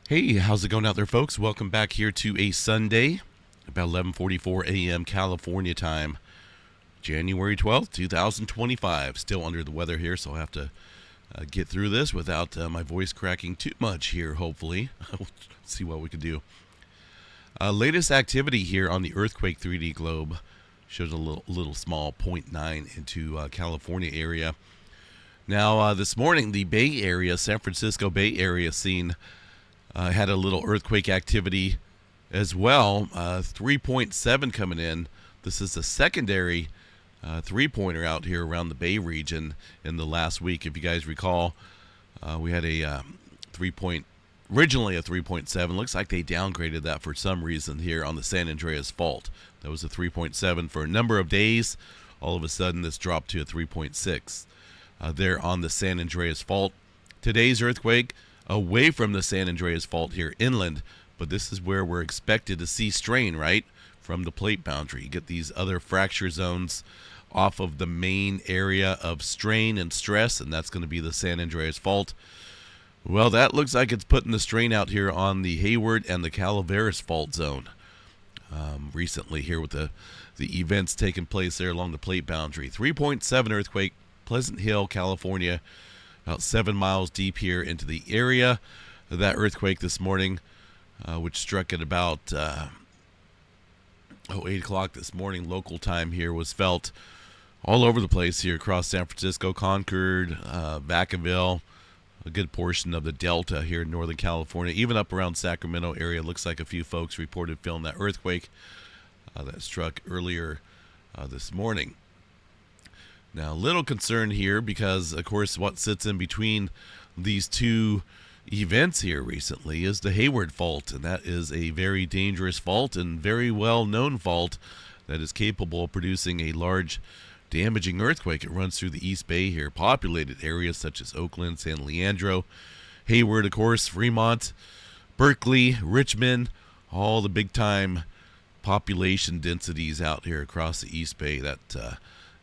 Hey, how's it going out there, folks? Welcome back here to a Sunday, about 11:44 a.m. California time, January 12th, 2025. Still under the weather here, so I'll have to get through this without my voice cracking too much here, hopefully. We'll see what we can do. Latest activity here on the Earthquake 3D globe shows a little small 0.9 into California area. Now, this morning, the Bay Area, San Francisco Bay Area scene had a little earthquake activity as well. 3.7 coming in. This is a secondary three-pointer out here around the Bay region in the last week. If you guys recall, we had a originally a 3.7. Looks like they downgraded that for some reason here on the San Andreas Fault. That was a 3.7 for a number of days. All of a sudden, this dropped to a 3.6 there on the San Andreas Fault. Today's earthquake away from the San Andreas Fault here inland, but this is where we're expected to see strain, right, from the plate boundary. You get these other fracture zones off of the main area of strain and stress, and that's going to be the San Andreas Fault. Well, that looks like it's putting the strain out here on the Hayward and the Calaveras Fault zone recently here with the events taking place there along the plate boundary. 3.7 earthquake, Pleasant Hill, California, about 7 miles deep here into the area. That earthquake this morning, which struck at about 8 o'clock this morning local time here, was felt all over the place here across San Francisco, Concord, Vacaville, a good portion of the Delta here in Northern California, even up around Sacramento area. Looks like a few folks reported feeling that earthquake that struck earlier this morning. Now, a little concern here because, of course, what sits in between these two events here recently is the Hayward Fault, and that is a very dangerous fault and very well-known fault that is capable of producing a large damaging earthquake. It runs through the East Bay here, populated areas such as Oakland, San Leandro, Hayward, of course, Fremont, Berkeley, Richmond, all the big-time population densities out here across the East Bay that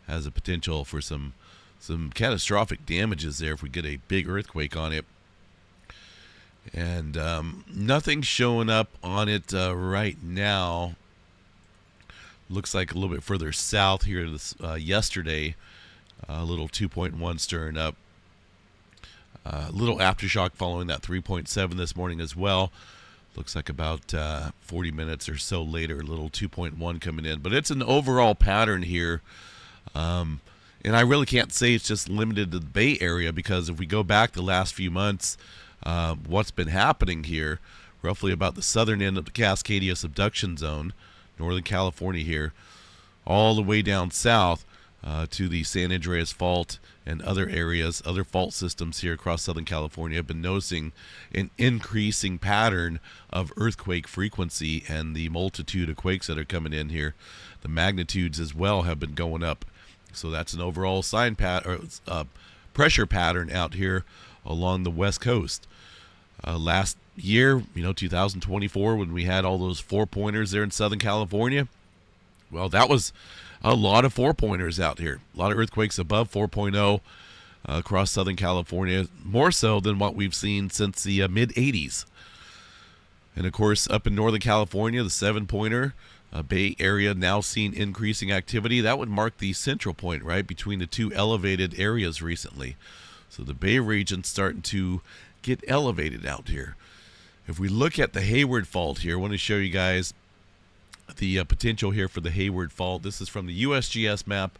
has a potential for some catastrophic damages there if we get a big earthquake on it. And nothing showing up on it right now. Looks like a little bit further south here yesterday. A little 2.1 stirring up. A little aftershock following that 3.7 this morning as well. Looks like about 40 minutes or so later, a little 2.1 coming in. But it's an overall pattern here. And I really can't say it's just limited to the Bay Area, because if we go back the last few months, what's been happening here, roughly about the southern end of the Cascadia subduction zone, Northern California here, all the way down south to the San Andreas Fault and other areas, other fault systems here across Southern California, have been noticing an increasing pattern of earthquake frequency and the multitude of quakes that are coming in here. The magnitudes as well have been going up. So that's an overall pressure pattern out here along the West Coast. Last year, 2024, when we had all those four-pointers there in Southern California, well, that was a lot of four-pointers out here. A lot of earthquakes above 4.0 across Southern California, more so than what we've seen since the mid-'80s. And, of course, up in Northern California, the seven-pointer, Bay Area now seeing increasing activity. That would mark the central point, right, between the two elevated areas recently. So the Bay region's starting to get elevated out here. If we look at the Hayward Fault here, I want to show you guys the potential here for the Hayward Fault. This is from the USGS map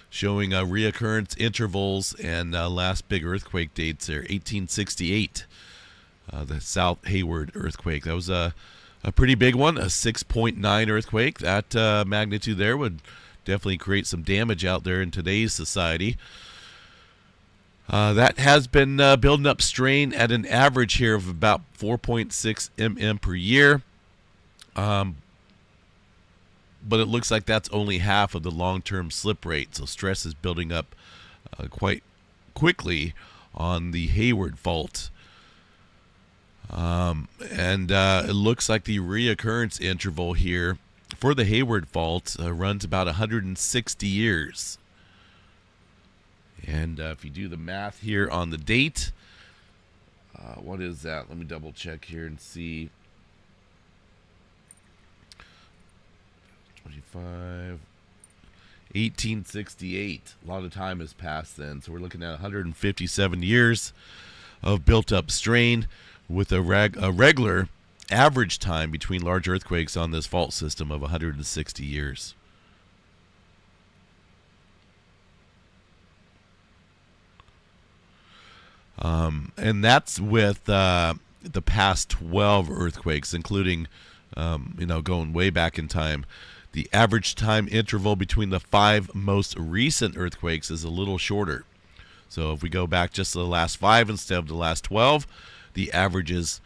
showing reoccurrence intervals and last big earthquake dates there, 1868, the South Hayward earthquake. That was a pretty big one, a 6.9 earthquake. That magnitude there would definitely create some damage out there in today's society. That has been building up strain at an average here of about 4.6 mm per year. But it looks like that's only half of the long-term slip rate. So stress is building up quite quickly on the Hayward Fault. And it looks like the reoccurrence interval here for the Hayward Fault runs about 160 years. And if you do the math here on the date, What is that? Let me double check here and see. 25. 1868. A lot of time has passed then. So we're looking at 157 years of built up strain with a regular average time between large earthquakes on this fault system of 160 years. And that's with the past 12 earthquakes, including, going way back in time. The average time interval between the 5 most recent earthquakes is a little shorter. So if we go back just to the last 5 instead of the last 12, the averages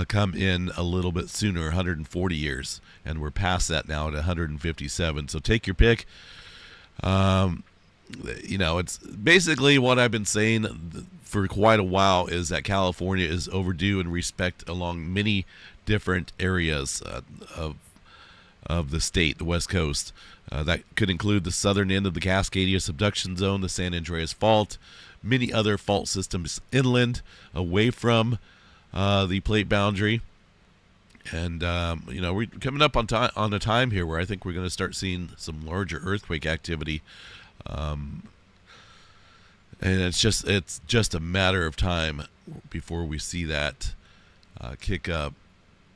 come in a little bit sooner, 140 years. And we're past that now at 157. So take your pick. It's basically what I've been saying for quite a while is that California is overdue in respect along many different areas of the state, the West Coast. That could include the southern end of the Cascadia subduction zone, the San Andreas Fault, many other fault systems inland, away from the plate boundary. And, we're coming up on a time here where I think we're going to start seeing some larger earthquake activity. And it's just a matter of time before we see that kick up.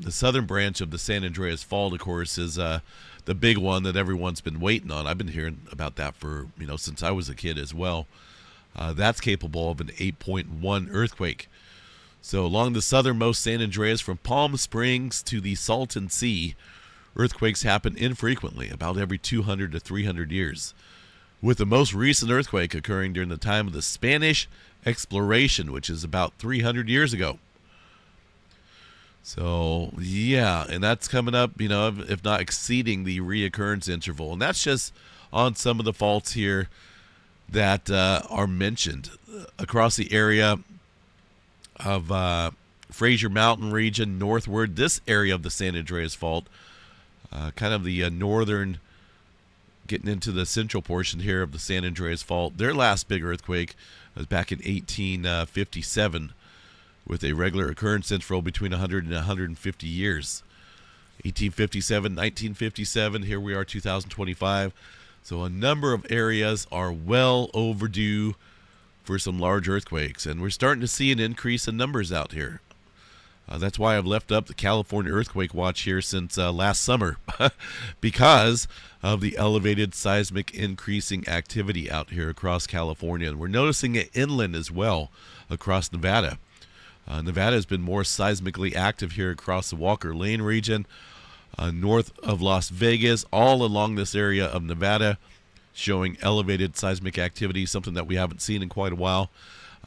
The southern branch of the San Andreas Fault, of course, is the big one that everyone's been waiting on. I've been hearing about that for since I was a kid as well. That's capable of an 8.1 earthquake. So along the southernmost San Andreas, from Palm Springs to the Salton Sea, earthquakes happen infrequently, about every 200 to 300 years, with the most recent earthquake occurring during the time of the Spanish exploration, which is about 300 years ago. So, yeah, and that's coming up, if not exceeding the reoccurrence interval. And that's just on some of the faults here that are mentioned across the area of Fraser Mountain region northward. This area of the San Andreas Fault, kind of the northern, getting into the central portion here of the San Andreas Fault. Their last big earthquake was back in 1857 with a regular occurrence interval between 100 and 150 years. 1857, 1957, here we are 2025. So a number of areas are well overdue for some large earthquakes, and we're starting to see an increase in numbers out here. That's why I've left up the California Earthquake Watch here since last summer, because of the elevated seismic increasing activity out here across California. And we're noticing it inland as well across Nevada. Nevada has been more seismically active here across the Walker Lane region, north of Las Vegas, all along this area of Nevada, showing elevated seismic activity, something that we haven't seen in quite a while.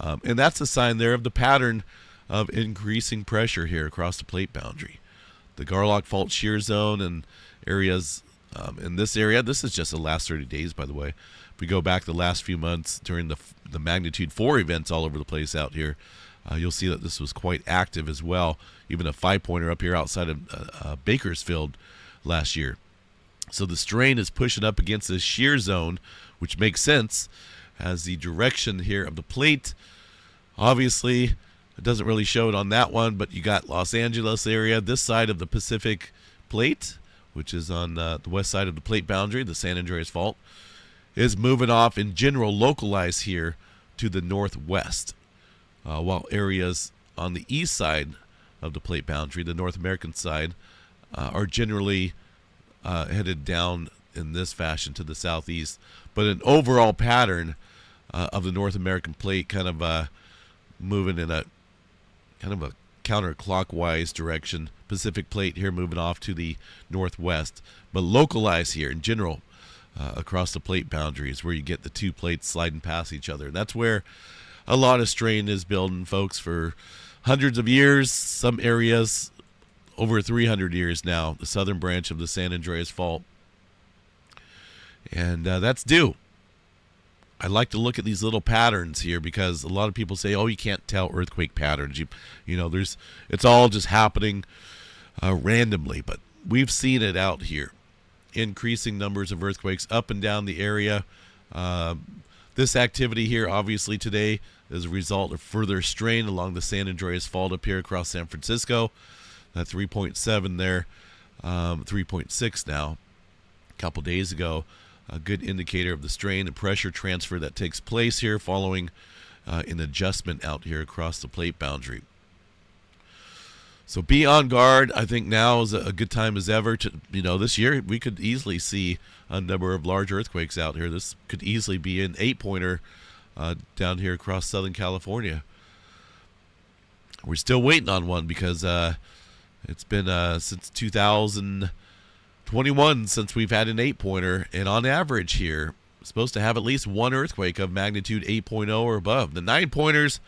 And that's a sign there of the pattern of increasing pressure here across the plate boundary. The Garlock Fault shear zone and areas in this area, this is just the last 30 days, by the way. If we go back the last few months during the magnitude 4 events all over the place out here, you'll see that this was quite active as well. Even a 5-pointer up here outside of Bakersfield last year. So the strain is pushing up against this shear zone, which makes sense as the direction here of the plate. Obviously, it doesn't really show it on that one, but you got Los Angeles area, this side of the Pacific plate, which is on the west side of the plate boundary, the San Andreas Fault, is moving off in general localized here to the northwest, while areas on the east side of the plate boundary, the North American side, are generally headed down in this fashion to the southeast. But an overall pattern of the North American plate kind of moving in a kind of a counterclockwise direction. Pacific plate here moving off to the northwest, but localized here in general across the plate boundaries, where you get the two plates sliding past each other. And that's where a lot of strain is building, folks, for hundreds of years. Some areas over 300 years now, the southern branch of the San Andreas Fault. And that's due. I like to look at these little patterns here because a lot of people say, oh, you can't tell earthquake patterns. It's all just happening randomly. But we've seen it out here. Increasing numbers of earthquakes up and down the area. This activity here, obviously today, is a result of further strain along the San Andreas Fault up here across San Francisco. That 3.7 there, 3.6 now. A couple days ago, a good indicator of the strain and pressure transfer that takes place here following an adjustment out here across the plate boundary. So be on guard. I think now is a good time as ever to, this year we could easily see a number of large earthquakes out here. This could easily be an 8-pointer down here across Southern California. We're still waiting on one because it's been since 2021 since we've had an 8-pointer, and on average here, supposed to have at least one earthquake of magnitude 8.0 or above. The 9-pointers,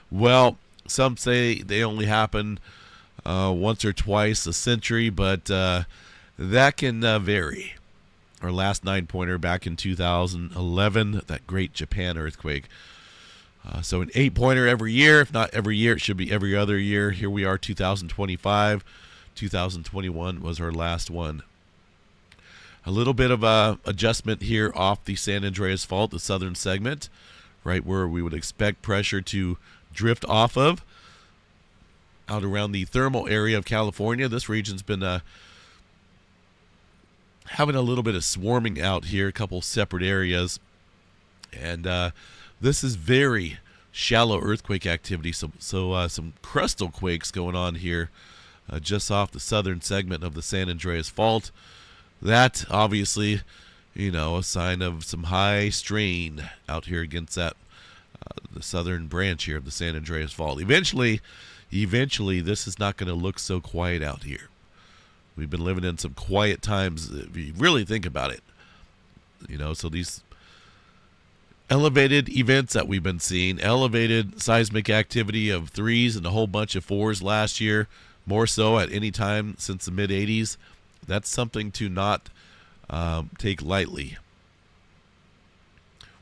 well, some say they only happen once or twice a century, but that can vary. Our last 9-pointer back in 2011, that great Japan earthquake. So an 8-pointer every year. If not every year, it should be every other year. Here we are, 2025. 2021 was our last one. A little bit of a adjustment here off the San Andreas Fault, the southern segment, right where we would expect pressure to drift off of. Out around the thermal area of California, this region's been having a little bit of swarming out here, a couple separate areas. And this is very shallow earthquake activity, so some crustal quakes going on here just off the southern segment of the San Andreas Fault. That, obviously, a sign of some high strain out here against that the southern branch here of the San Andreas Fault. Eventually, this is not going to look so quiet out here. We've been living in some quiet times, if you really think about it. So these elevated events that we've been seeing, elevated seismic activity of 3s and a whole bunch of 4s last year, more so at any time since the mid-'80s, that's something to not take lightly.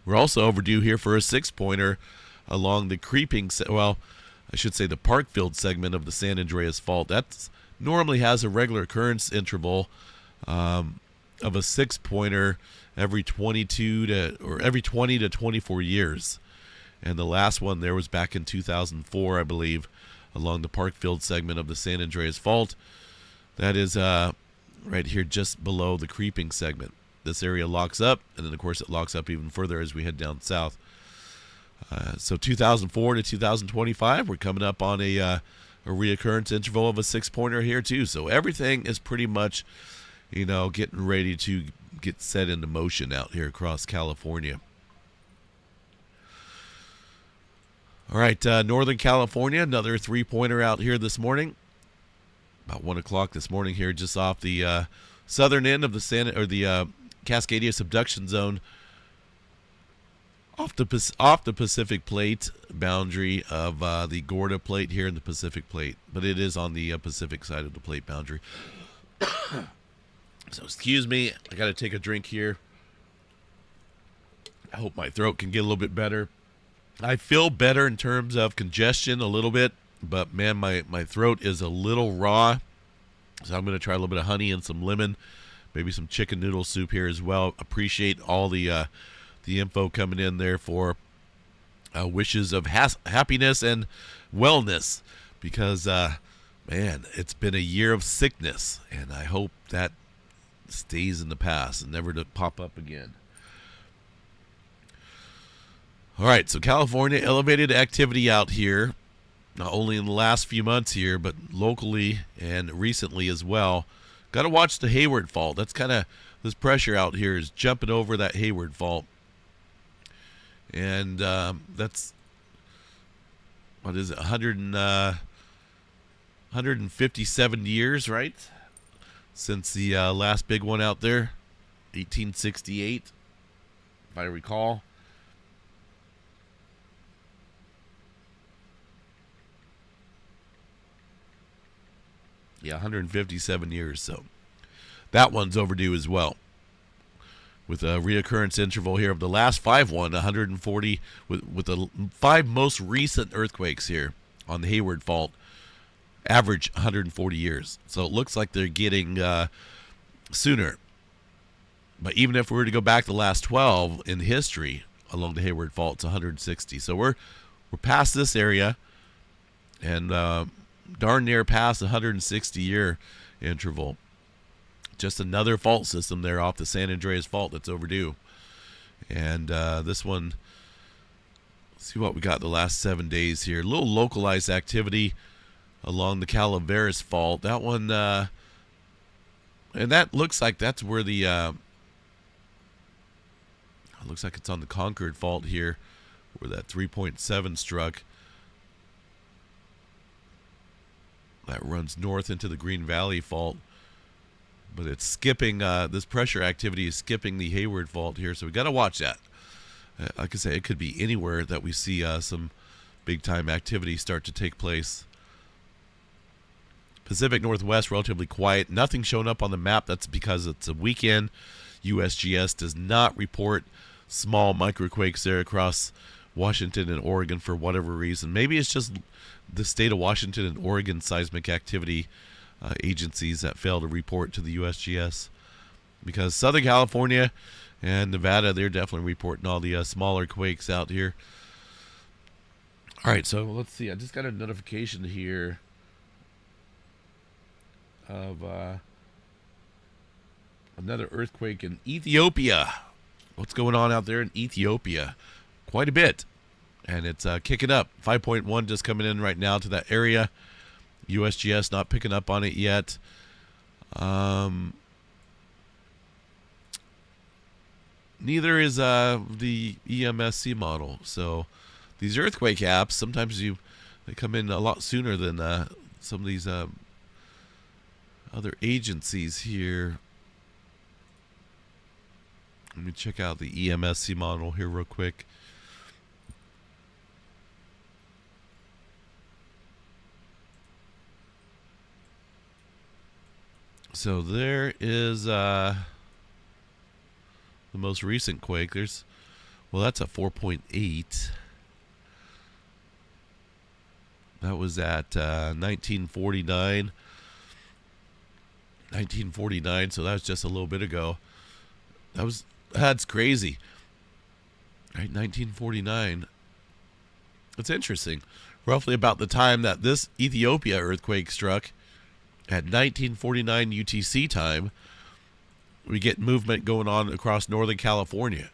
We're also overdue here for a 6-pointer along the the Parkfield segment of the San Andreas Fault. That normally has a regular occurrence interval of a 6-pointer every 20 to 24 years. And the last one there was back in 2004, I believe, along the Parkfield segment of the San Andreas Fault. That is right here just below the creeping segment. This area locks up, and then, of course, it locks up even further as we head down south. So 2004 to 2025, we're coming up on a reoccurrence interval of a 6-pointer here, too. So everything is pretty much, getting ready to get set into motion out here across California. All right, Northern California, another 3-pointer out here this morning. About 1 o'clock this morning here, just off the southern end of the Cascadia subduction zone, off the Pacific Plate boundary of the Gorda Plate here in the Pacific Plate, but it is on the Pacific side of the plate boundary. So excuse me, I got to take a drink here. I hope my throat can get a little bit better. I feel better in terms of congestion a little bit, but man, my throat is a little raw. So I'm going to try a little bit of honey and some lemon, maybe some chicken noodle soup here as well. Appreciate all the info coming in there for wishes of happiness and wellness, because man, it's been a year of sickness, and I hope that stays in the past and never to pop up again. All right, so California, elevated activity out here, not only in the last few months here, but locally and recently as well. Got to watch the Hayward Fault. That's kind of, this pressure out here is jumping over that Hayward Fault. And that's, what is it, 157 years, right? Since the last big one out there, 1868, if I recall. Yeah, 157 years. So that one's overdue as well, with a reoccurrence interval here of the last 140, with the 5 most recent earthquakes here on the Hayward Fault, average 140 years. So it looks like they're getting sooner. But even if we were to go back the last 12 in history, along the Hayward Fault. It's 160. So we're past this area, and darn near past the 160-year interval. Just another fault system there off the San Andreas Fault that's overdue. And this one, let's see what we got the last 7 days here. A little localized activity along the Calaveras Fault. That one, and that looks like that's where the, it looks like it's on the Concord Fault here, where that 3.7 struck. That runs north into the Green Valley Fault. But it's skipping, this pressure activity is skipping the Hayward Fault here, so we got to watch that. Like I say, it could be anywhere that we see some big-time activity start to take place. Pacific Northwest, relatively quiet. Nothing showing up on the map. That's because it's a weekend. USGS does not report small microquakes there across Washington and Oregon for whatever reason. Maybe it's just the state of Washington and Oregon seismic activity agencies that fail to report to the USGS, because Southern California and Nevada, they're definitely reporting all the smaller quakes out here. All right, so let's see. I just got a notification here of another earthquake in Ethiopia. What's going on out there in Ethiopia? Quite a bit, and it's kicking up. 5.1 just coming in right now to that area. USGS not picking up on it yet. Neither is the EMSC model. So these earthquake apps, sometimes they come in a lot sooner than some of these other agencies here. Let me check out the EMSC model here real quick. So there is the most recent quake. That's a 4.8. That was at 1949. 1949, so that was just a little bit ago. That's crazy. Right, 1949. It's interesting. Roughly about the time that this Ethiopia earthquake struck, at 1949 UTC time, we get movement going on across Northern California.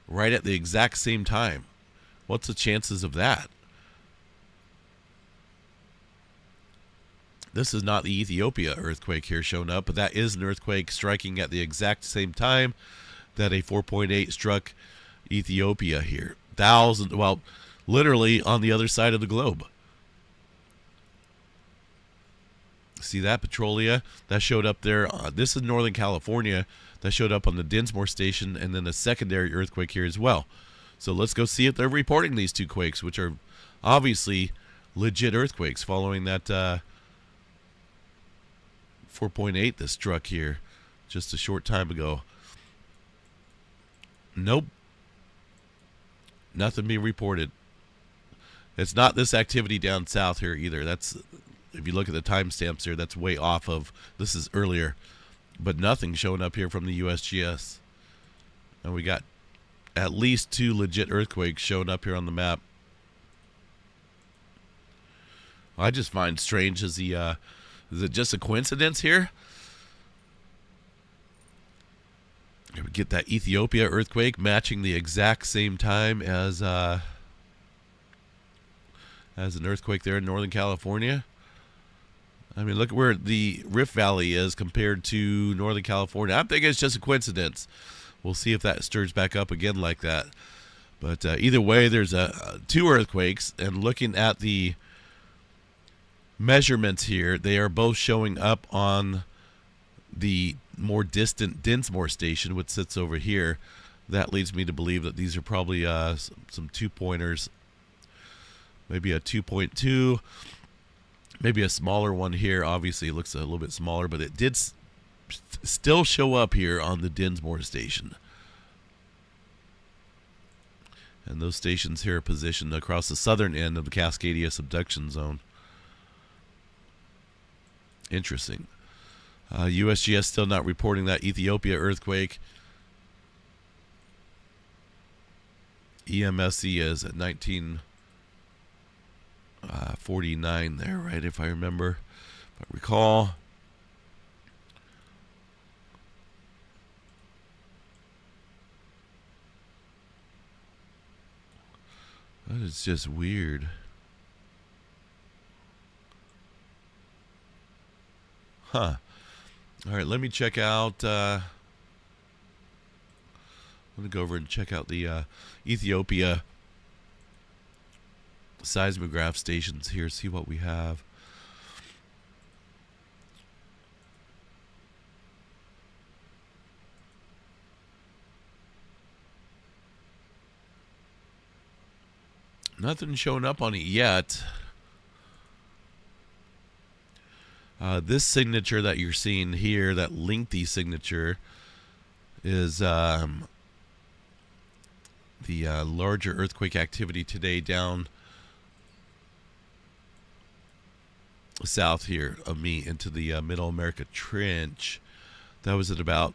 Right at the exact same time. What's the chances of that? This is not the Ethiopia earthquake here showing up, but that is an earthquake striking at the exact same time that a 4.8 struck Ethiopia here. Literally on the other side of the globe. See that Petrolia? That showed up there. This is Northern California. That showed up on the Dinsmore station, and then a secondary earthquake here as well. So let's go see if they're reporting these two quakes, which are obviously legit earthquakes following that 4.8 that struck here just a short time ago. Nope. Nothing being reported. It's not this activity down south here either. That's, if you look at the timestamps here, that's way off of, this is earlier. But nothing showing up here from the USGS. And we got at least two legit earthquakes showing up here on the map. I just find strange, is it just a coincidence here? We get that Ethiopia earthquake matching the exact same time as an earthquake there in Northern California. I mean, look where the Rift Valley is compared to Northern California. I'm thinking it's just a coincidence. We'll see if that stirs back up again like that. But either way, there's two earthquakes, and looking at the measurements here, they are both showing up on the more distant Dinsmore station, which sits over here. That leads me to believe that these are probably some 2-pointers. Maybe a 2.2. Maybe a smaller one here. Obviously, it looks a little bit smaller, but it did still show up here on the Dinsmore station. And those stations here are positioned across the southern end of the Cascadia subduction zone. Interesting. USGS still not reporting that Ethiopia earthquake. EMSE is at 1949 there, right? If I remember, if I recall. That is just weird. Huh. All right, let me check out. I'm going to go over and check out the Ethiopia seismograph stations here, see what we have. Nothing showing up on it yet. This signature that you're seeing here, that lengthy signature, is the larger earthquake activity today down south here of me into the Middle America Trench. That was at about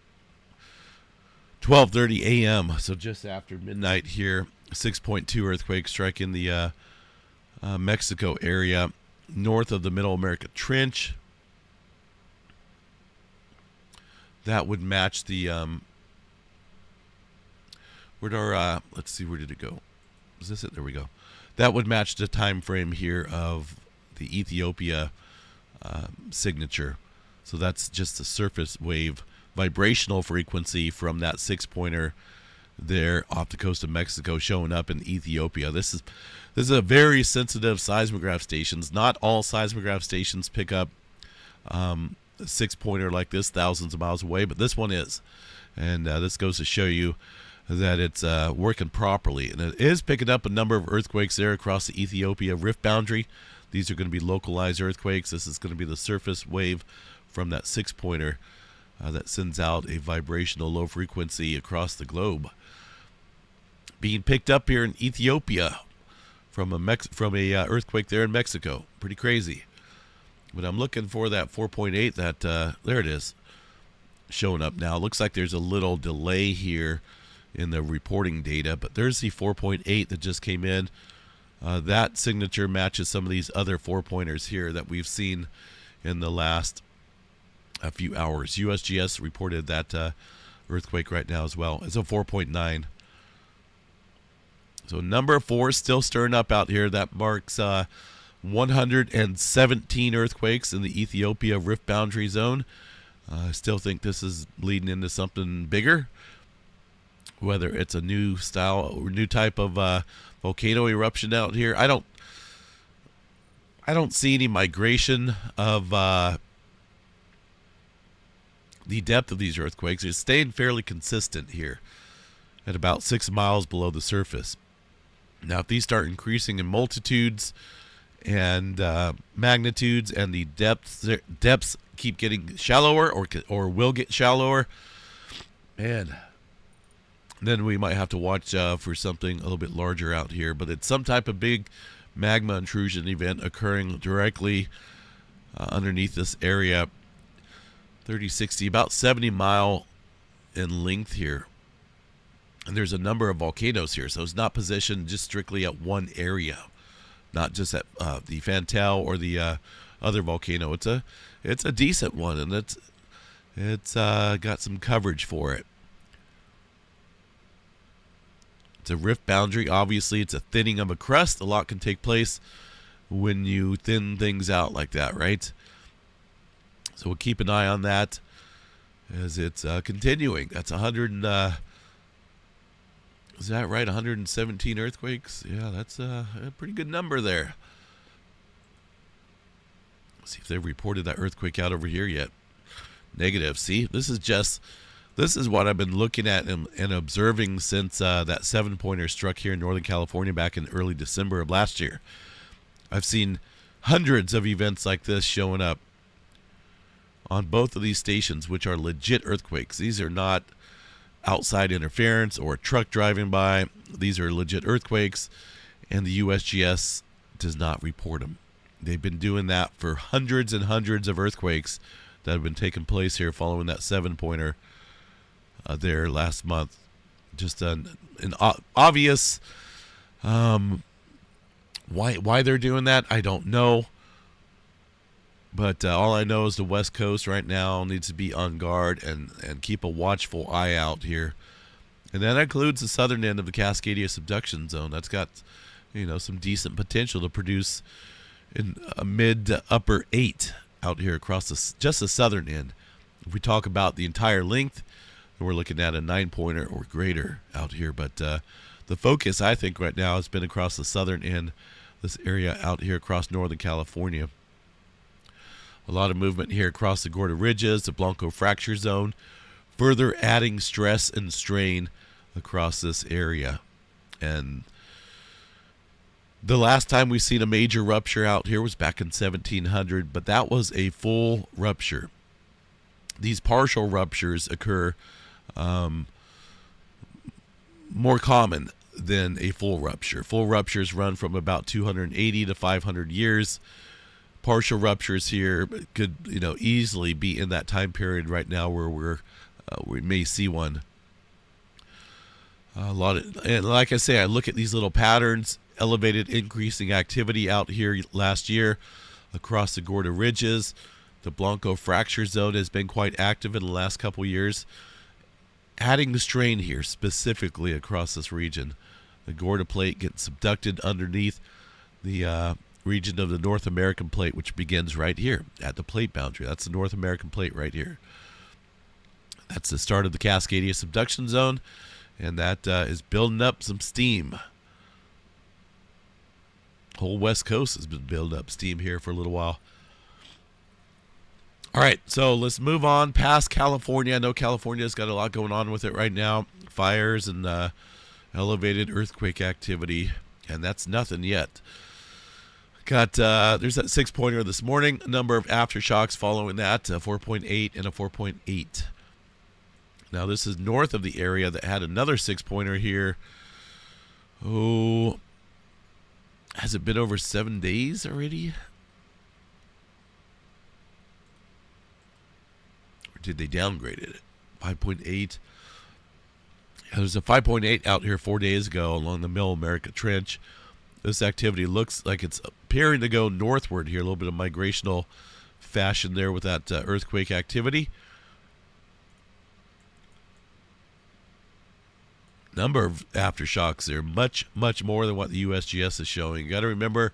12:30 a.m., so just after midnight here. 6.2 earthquake striking the Mexico area north of the Middle America Trench. That would match the where'd our let's see, where did it go? Is this it? There we go. That would match the time frame here of the Ethiopia signature. So that's just the surface wave vibrational frequency from that 6-pointer there off the coast of Mexico showing up in Ethiopia. This is a very sensitive seismograph stations. Not all seismograph stations pick up a 6-pointer like this thousands of miles away, but this one is. And this goes to show you that it's working properly. And it is picking up a number of earthquakes there across the Ethiopia rift boundary. These are going to be localized earthquakes. This is going to be the surface wave from that 6-pointer that sends out a vibrational low frequency across the globe. Being picked up here in Ethiopia from a earthquake there in Mexico. Pretty crazy. But I'm looking for that 4.8 that, there it is, showing up now. It looks like there's a little delay here in the reporting data, but there's the 4.8 that just came in. That signature matches some of these other 4-pointers here that we've seen in the last few hours. USGS reported that earthquake right now as well. It's a 4.9. So number 4 still stirring up out here. That marks 117 earthquakes in the Ethiopia rift boundary zone. I still think this is leading into something bigger. Whether it's a new style or new type of volcano eruption out here, I don't see any migration of the depth of these earthquakes. It's staying fairly consistent here at about 6 miles below the surface. Now, if these start increasing in multitudes and magnitudes, and the depths keep getting shallower or will get shallower, man, then we might have to watch for something a little bit larger out here. But it's some type of big magma intrusion event occurring directly underneath this area. 30, 60, about 70 mile in length here. And there's a number of volcanoes here, so it's not positioned just strictly at one area, not just at the Fantel or the other volcano. It's a decent one, and it's got some coverage for it. It's a rift boundary. Obviously, it's a thinning of a crust. A lot can take place when you thin things out like that, right? So we'll keep an eye on that as it's continuing. That's 100 is that right? 117 earthquakes? Yeah, that's a pretty good number there. Let's see if they've reported that earthquake out over here yet. Negative. See, this is what I've been looking at and observing since that 7-pointer struck here in Northern California back in early December of last year. I've seen hundreds of events like this showing up on both of these stations, which are legit earthquakes. These are not outside interference or a truck driving by. These are legit earthquakes, and the USGS does not report them. They've been doing that for hundreds and hundreds of earthquakes that have been taking place here following that 7-pointer there last month. Just an obvious why they're doing that, I don't know. But all I know is the West Coast right now needs to be on guard and keep a watchful eye out here. And that includes the southern end of the Cascadia subduction zone. That's got, some decent potential to produce in a mid to upper 8 out here across just the southern end. If we talk about the entire length, we're looking at a 9-pointer or greater out here. But the focus, I think, right now has been across the southern end, this area out here across northern California. A lot of movement here across the Gorda Ridges, the Blanco Fracture Zone, further adding stress and strain across this area. And the last time we seen a major rupture out here was back in 1700, but that was a full rupture. These partial ruptures occur more common than a full rupture. Full ruptures run from about 280 to 500 years. Partial ruptures here could, easily be in that time period right now where we may see one. And like I say, I look at these little patterns, elevated increasing activity out here last year across the Gorda Ridges. The Blanco Fracture Zone has been quite active in the last couple years, adding the strain here specifically across this region. The Gorda Plate gets subducted underneath the region of the North American Plate, which begins right here at the plate boundary. That's the North American Plate right here. That's the start of the Cascadia subduction zone, and that is building up some steam. Whole West Coast has been building up steam here for a little while. All right, so let's move on past California. I know California's got a lot going on with it right now. Fires and elevated earthquake activity, and that's nothing yet. There's that 6-pointer this morning. A number of aftershocks following that, a 4.8 and a 4.8. Now this is north of the area that had another 6-pointer here. Oh, has it been over 7 days already? Or did they downgrade it? 5.8. There's a 5.8 out here 4 days ago along the Middle America Trench. This activity looks like it's appearing to go northward here, a little bit of migrational fashion there with that earthquake activity. Number of aftershocks there, much more than what the USGS is showing. You got to remember,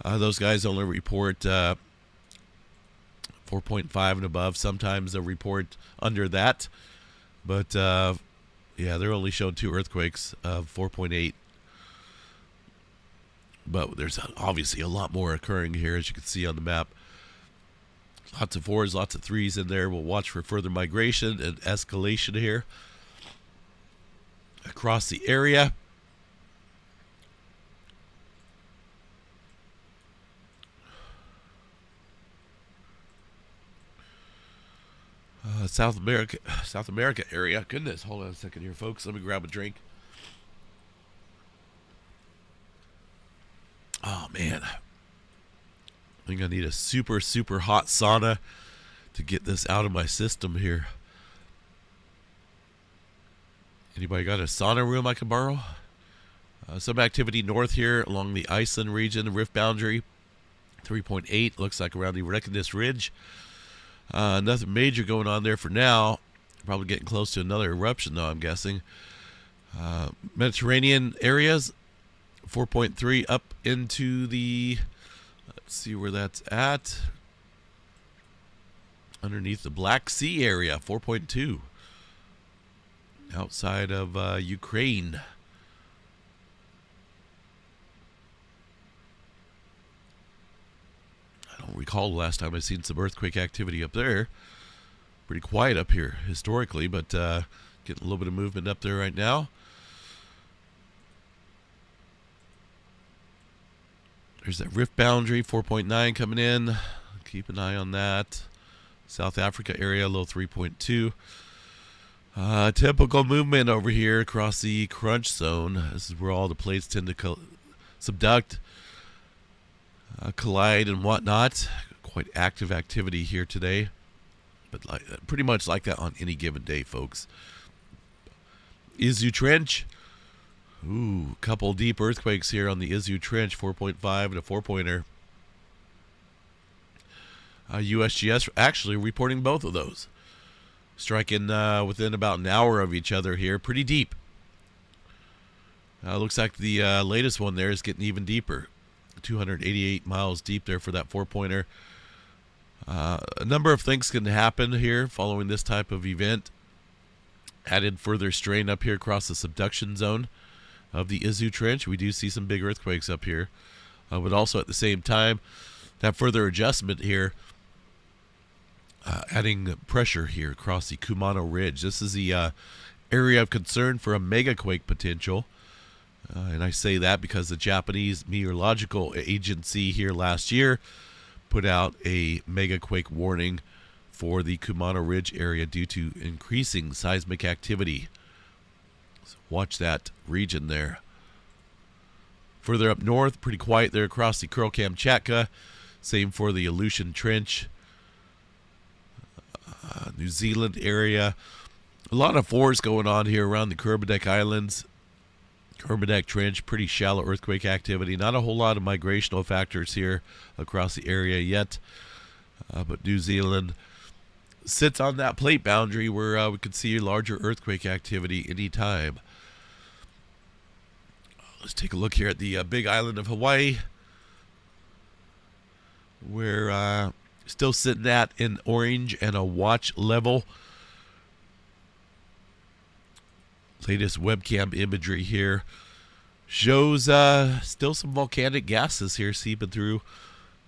those guys only report 4.5 and above. Sometimes they'll report under that, but they're only showing 2 earthquakes of 4.8. But there's obviously a lot more occurring here, as you can see on the map. Lots of 4s, lots of 3s in there. We'll watch for further migration and escalation here across the area. South America area. Goodness, hold on a second here, folks. Let me grab a drink. Oh, man. I think I need a super hot sauna to get this out of my system here. Anybody got a sauna room I can borrow? Some activity north here along the Iceland region, the rift boundary. 3.8 looks like around the Reconnaissance Ridge. Nothing major going on there for now. Probably getting close to another eruption, though, I'm guessing. Mediterranean areas. 4.3 up into the, let's see where that's at, underneath the Black Sea area, 4.2, outside of Ukraine. I don't recall the last time I've seen some earthquake activity up there. Pretty quiet up here historically, but getting a little bit of movement up there right now. There's that rift boundary, 4.9 coming in. Keep an eye on that. South Africa area, low 3.2. Typical movement over here across the crunch zone. This is where all the plates tend to subduct, collide, and whatnot. Quite active activity here today. But pretty much like that on any given day, folks. Izu Trench. Ooh, couple deep earthquakes here on the Izu Trench, 4.5 and a 4-pointer. USGS actually reporting both of those. Striking within about an hour of each other here. Pretty deep. Looks like the latest one there is getting even deeper. 288 miles deep there for that 4-pointer. A number of things can happen here following this type of event. Added further strain up here across the subduction zone of the Izu Trench. We do see some big earthquakes up here. But also at the same time, that further adjustment here, adding pressure here across the Kumano Ridge. This is the area of concern for a megaquake potential. And I say that because the Japanese Meteorological Agency here last year put out a megaquake warning for the Kumano Ridge area due to increasing seismic activity. So watch that region there. Further up north, pretty quiet there across the Kuril-Kamchatka. Same for the Aleutian Trench. New Zealand area. A lot of fours going on here around the Kermadec Islands. Kermadec Trench, pretty shallow earthquake activity. Not a whole lot of migrational factors here across the area yet. But New Zealand sits on that plate boundary where we could see larger earthquake activity anytime. Let's take a look here at the big island of Hawaii. We're still sitting at in orange and a watch level. Latest webcam imagery here shows still some volcanic gases here seeping through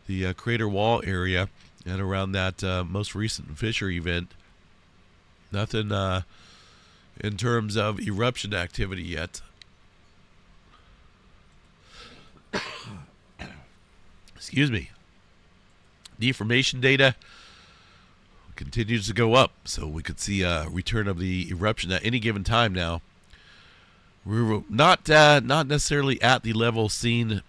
the crater wall area and around that most recent fissure event. Nothing in terms of eruption activity yet. Excuse me. Deformation data continues to go up, so we could see a return of the eruption at any given time now. We're not necessarily at the level seen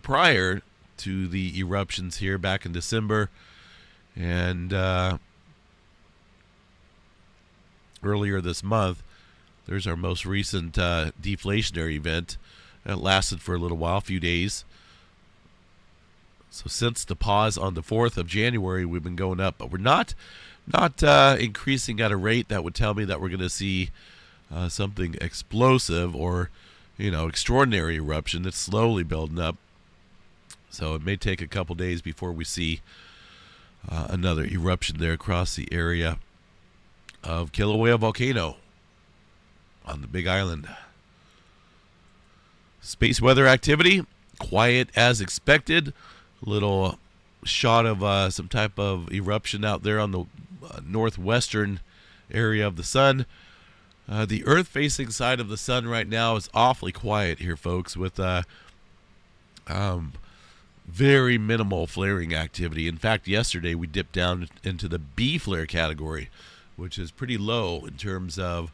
prior to the eruptions here back in December and earlier this month. There's our most recent deflationary event. It lasted for a little while, a few days. So since the pause on the 4th of January, we've been going up, but we're not increasing at a rate that would tell me that we're going to see something explosive or, extraordinary eruption. It's slowly building up. So it may take a couple days before we see another eruption there across the area of Kilauea Volcano on the Big Island. Space weather activity, quiet as expected. Little shot of some type of eruption out there on the northwestern area of the sun. The Earth-facing side of the sun right now is awfully quiet here, folks, with very minimal flaring activity. In fact, yesterday we dipped down into the B flare category, which is pretty low in terms of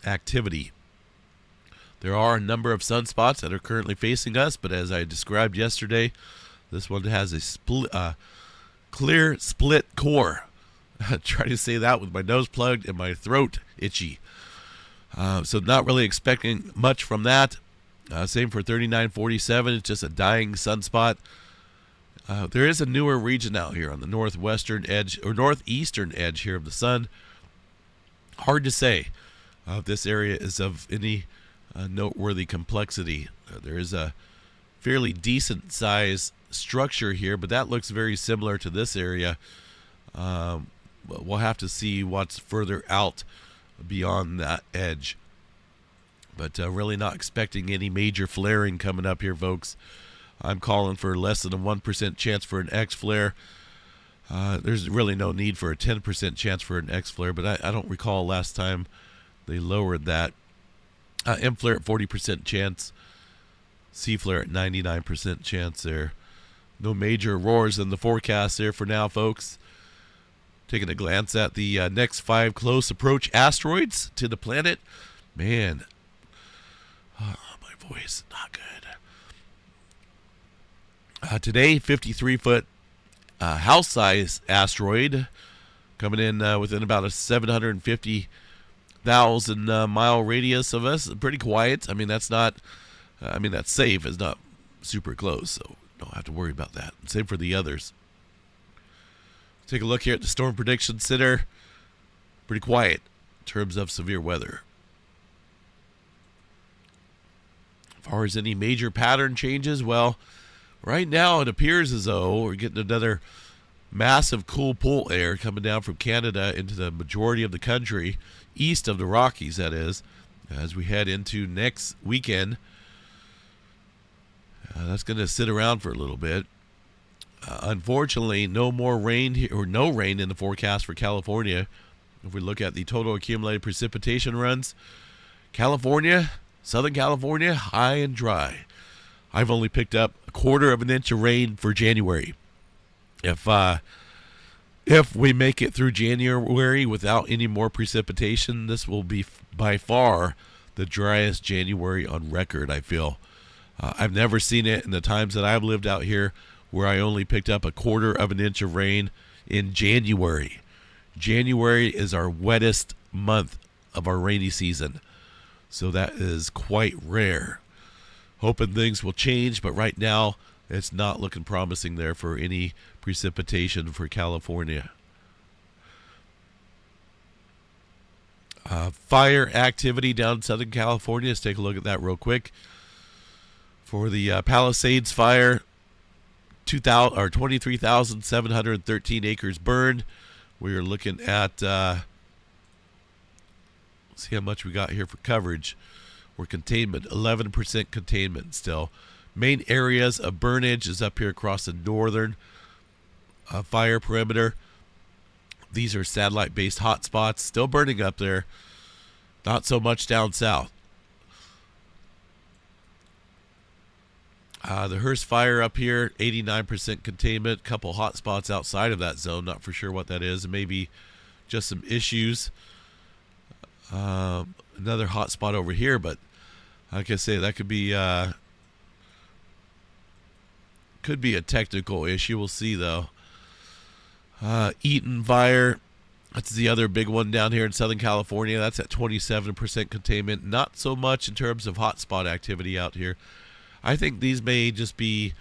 activity. There are a number of sunspots that are currently facing us, but as I described yesterday, this one has a clear split core. Try to say that with my nose plugged and my throat itchy. So not really expecting much from that. Same for 3947. It's just a dying sunspot. There is a newer region out here on the northwestern edge or northeastern edge here of the sun. Hard to say if this area is of any noteworthy complexity. There is a fairly decent size structure here, but that looks very similar to this area. We'll have to see what's further out beyond that edge. But really not expecting any major flaring coming up here, folks. I'm calling for less than a 1% chance for an X flare. There's really no need for a 10% chance for an X flare, but I don't recall last time they lowered that. M flare at 40% chance. C flare at 99% chance there. No major roars in the forecast there for now, folks. Taking a glance at the next 5 close approach asteroids to the planet. Man, my voice not good. Today, 53-foot house-size asteroid coming in within about a 750 1,000 mile radius of us. Pretty quiet. I mean, that's not. I mean, that's safe. It's not super close, so don't have to worry about that. Same for the others. Take a look here at the Storm Prediction Center. Pretty quiet in terms of severe weather. As far as any major pattern changes, well, right now it appears as though we're getting another massive cool pull air coming down from Canada into the majority of the country, east of the Rockies, that is, as we head into next weekend. That's going to sit around for a little bit. Unfortunately, no more rain here, or no rain in the forecast for California. If we look at the total accumulated precipitation runs, California, Southern California, high and dry. I've only picked up 1/4 of an inch of rain for January. If we make it through January without any more precipitation, this will be by far the driest January on record, I feel. I've never seen it in the times that I've lived out here where I only picked up 1/4 of an inch of rain in January. January is our wettest month of our rainy season, so that is quite rare. Hoping things will change, but right now it's not looking promising there for any precipitation for California. Fire activity down in Southern California. Let's take a look at that real quick. For the Palisades fire, 23,713 acres burned. We are looking at, see how much we got here for coverage. We're containment, 11% containment still. Main areas of burnage is up here across the northern fire perimeter. These are satellite-based hotspots, still burning up there. Not so much down south. The Hearst fire up here, 89% containment. Couple hot spots outside of that zone. Not for sure what that is. Maybe just some issues. Another hot spot over here, but like I say, that could be a technical issue. We'll see though. Eaton fire. That's the other big one down here in Southern California. That's at 27% containment. Not so much in terms of hotspot activity out here. I think these may just be,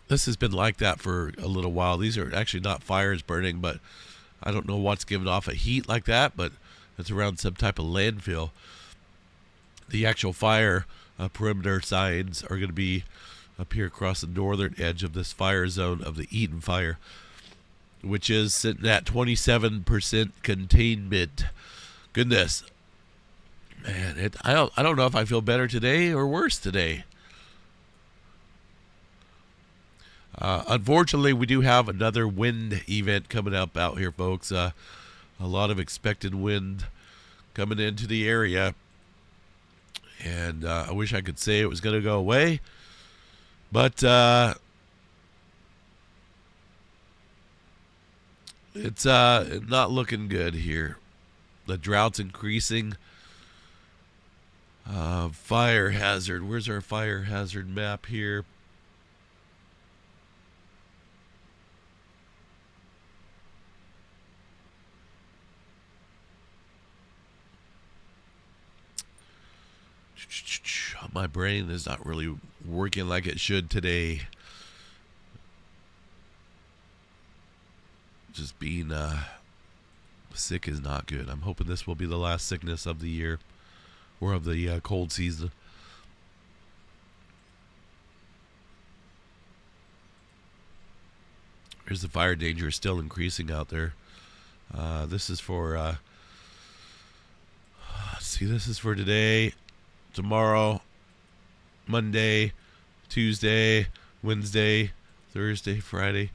this has been like that for a little while. These are actually not fires burning, but I don't know what's giving off a heat like that, but it's around some type of landfill. The actual fire perimeter signs are going to be up here across the northern edge of this fire zone of the Eaton fire, which is sitting at 27% containment. Goodness. Man, I don't know if I feel better today or worse today. Unfortunately, we do have another wind event coming up out here, folks. A lot of expected wind coming into the area. And I wish I could say it was going to go away. But it's not looking good here. The drought's increasing. Fire hazard. Where's our fire hazard map here? My brain is not really working like it should today. Just being sick is not good. I'm hoping this will be the last sickness of the year. Or of the cold season. There's the fire danger still increasing out there. This is for, this is for today, tomorrow, Monday, Tuesday, Wednesday, Thursday, Friday.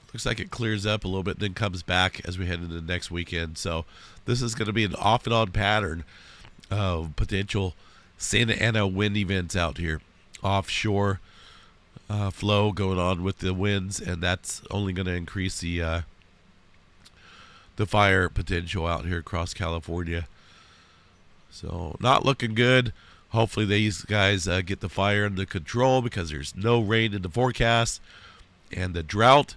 Looks like it clears up a little bit and then comes back as we head into the next weekend. So this is going to be an off and on pattern of potential Santa Ana wind events out here. Offshore flow going on with the winds, and that's only going to increase the fire potential out here across California. So not looking good. Hopefully these guys get the fire under control because there's no rain in the forecast, and the drought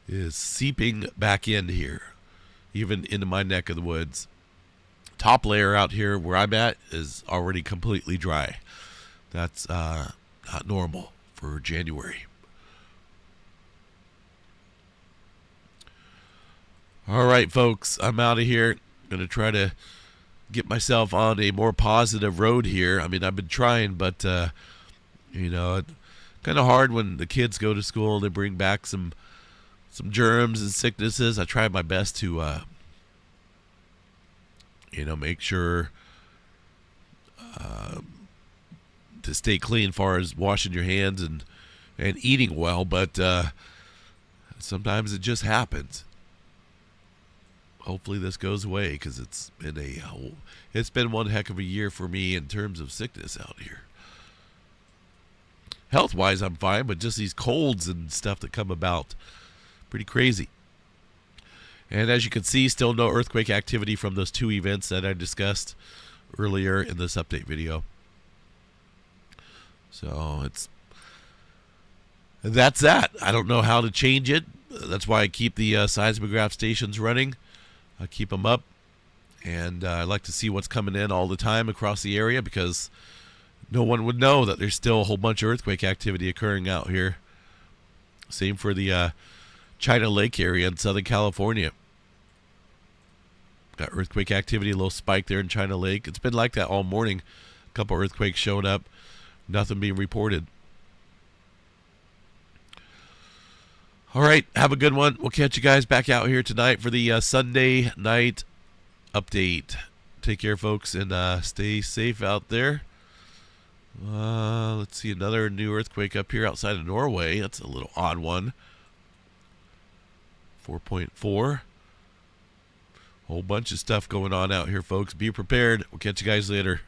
is seeping back in here, even into my neck of the woods. top layer out here where I'm at is already completely dry. That's not normal for January. All right, folks, I'm out of here. Going to try to get myself on a more positive road here. I mean, I've been trying, but, you know, kind of hard when the kids go to school and they bring back some germs and sicknesses. I try my best to, you know, make sure to stay clean as far as washing your hands and eating well, but sometimes it just happens. Hopefully this goes away, because it's been one heck of a year for me in terms of sickness out here. Health-wise, I'm fine, but just these colds and stuff that come about, pretty crazy. And as you can see, still no earthquake activity from those 2 events that I discussed earlier in this update video. So that's that. I don't know how to change it. That's why I keep the seismograph stations running. I keep them up, and I like to see what's coming in all the time across the area, because no one would know that there's still a whole bunch of earthquake activity occurring out here. Same for the China Lake area in Southern California. Got earthquake activity, a little spike there in China Lake. It's been like that all morning. A couple earthquakes showing up, nothing being reported. All right, have a good one. We'll catch you guys back out here tonight for the Sunday night update. Take care, folks, and stay safe out there. Let's see, another new earthquake up here outside of Norway. That's a little odd one. 4.4. Whole bunch of stuff going on out here, folks. Be prepared. We'll catch you guys later.